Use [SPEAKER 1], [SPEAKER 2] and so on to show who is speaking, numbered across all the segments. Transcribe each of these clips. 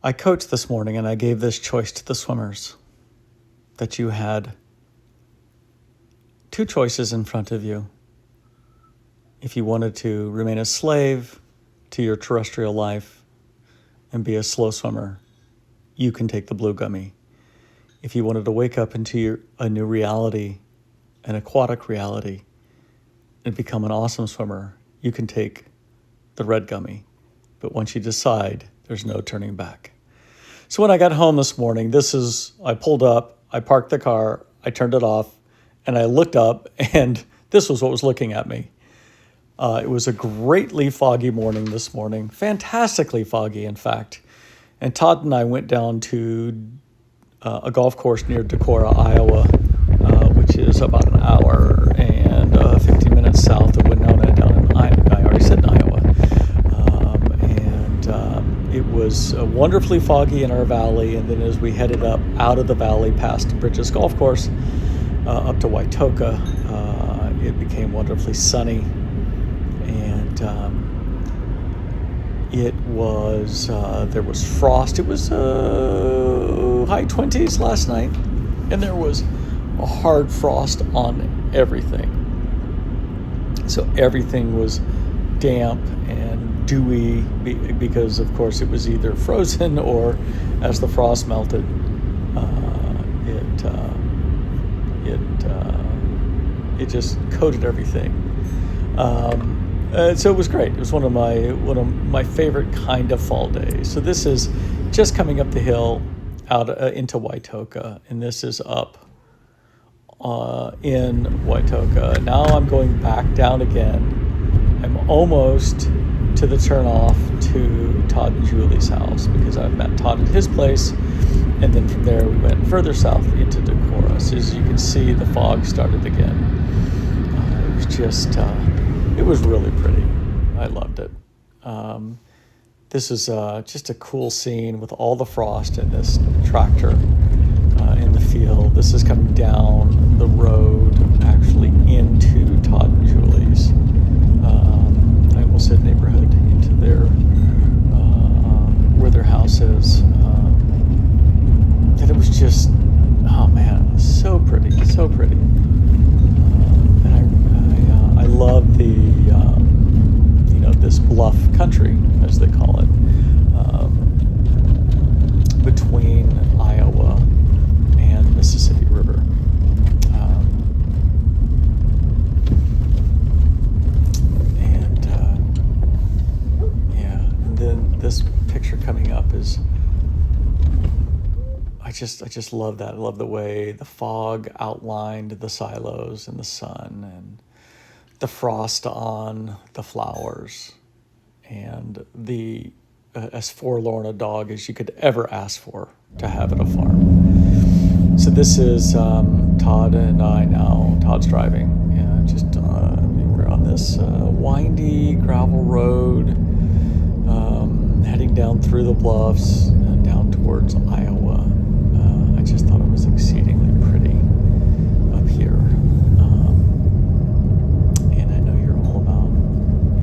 [SPEAKER 1] I coached this morning and I gave this choice to the swimmers, that you had two choices in front of you. If you wanted to remain a slave to your terrestrial life and be a slow swimmer, you can take the blue gummy. If you wanted to wake up into a new reality, an aquatic reality, and become an awesome swimmer, you can take the red gummy. But once you decide, there's no turning back. So when I got home this morning, I pulled up, I parked the car, I turned it off, and I looked up, and this was what was looking at me. It was a greatly foggy morning this morning, fantastically foggy, in fact. And Todd and I went down to a golf course near Decorah, Iowa, which is about an hour and 15 minutes south of Winona, down in Iowa. I already said in Iowa. It was wonderfully foggy in our valley, and then as we headed up out of the valley past Bridges Golf Course up to Waitoka, it became wonderfully sunny, and there was frost. It was high 20s last night, and there was a hard frost on everything. So everything was damp and dewy because, of course, it was either frozen or, as the frost melted, it just coated everything. So it was great. It was one of my favorite kind of fall days. So this is just coming up the hill out into Waitoka, and this is up in Waitoka. Now I'm going back down again. I'm almost to the turnoff to Todd and Julie's house, because I've met Todd at his place, and then from there we went further south into Decorah. So as you can see, the fog started again. It was really pretty. I loved it. This is just a cool scene with all the frost and this tractor in the field. This is coming down the road, actually into Todd and Julie's. I almost said neighborhood, into where their house is. And it was just, oh man, it was so pretty, so pretty. And I love the, this bluff country, as they call it, between Iowa and the Mississippi River. And then this picture coming up is, I just love that. I love the way the fog outlined the silos in the sun, and the frost on the flowers, and as forlorn a dog as you could ever ask for to have at a farm. So this is Todd and I now. Todd's driving, and we're on this windy gravel road, heading down through the bluffs and down towards Iowa. I just thought it was exceedingly pretty up here. And I know you're all about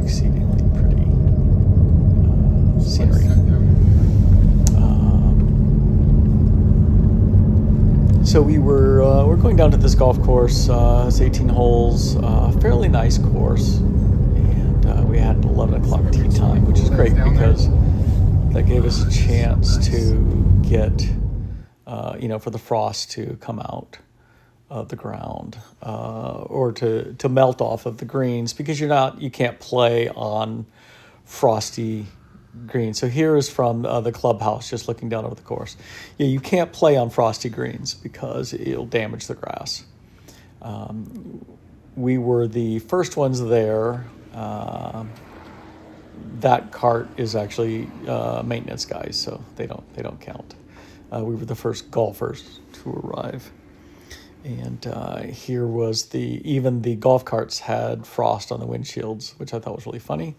[SPEAKER 1] exceedingly pretty scenery. So we're going down to this golf course. It's 18 holes, fairly nice course, and we had an 11 o'clock tee time, which is great because that gave us a chance to get, for the frost to come out of the ground, or to melt off of the greens, because you can't play on frosty greens. So here is from the clubhouse, just looking down over the course. Yeah, you can't play on frosty greens because it'll damage the grass. We were the first ones there. That cart is actually maintenance guys, so they don't count. We were the first golfers to arrive, and here was even the golf carts had frost on the windshields, which I thought was really funny.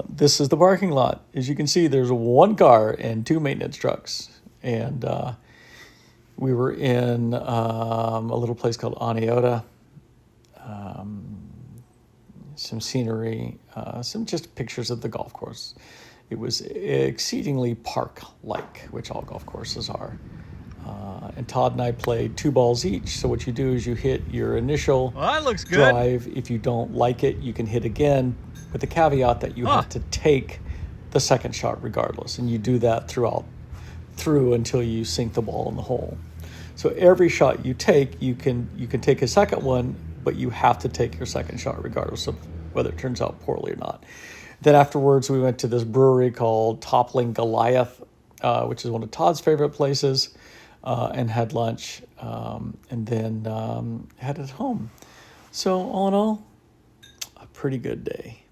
[SPEAKER 1] This is the parking lot. As you can see, there's one car and two maintenance trucks, and we were in a little place called Aniota. Some scenery, some just pictures of the golf course. It was exceedingly park-like, which all golf courses are. And Todd and I played 2 balls each. So what you do is you hit your initial
[SPEAKER 2] Well, that looks good.
[SPEAKER 1] drive. If you don't like it, you can hit again, with the caveat that you have to take the second shot regardless. And you do that through until you sink the ball in the hole. So every shot you take, you can take a second one, but you have to take your second shot regardless of whether it turns out poorly or not. Then afterwards, we went to this brewery called Toppling Goliath, which is one of Todd's favorite places, and had lunch, and then headed home. So all in all, a pretty good day.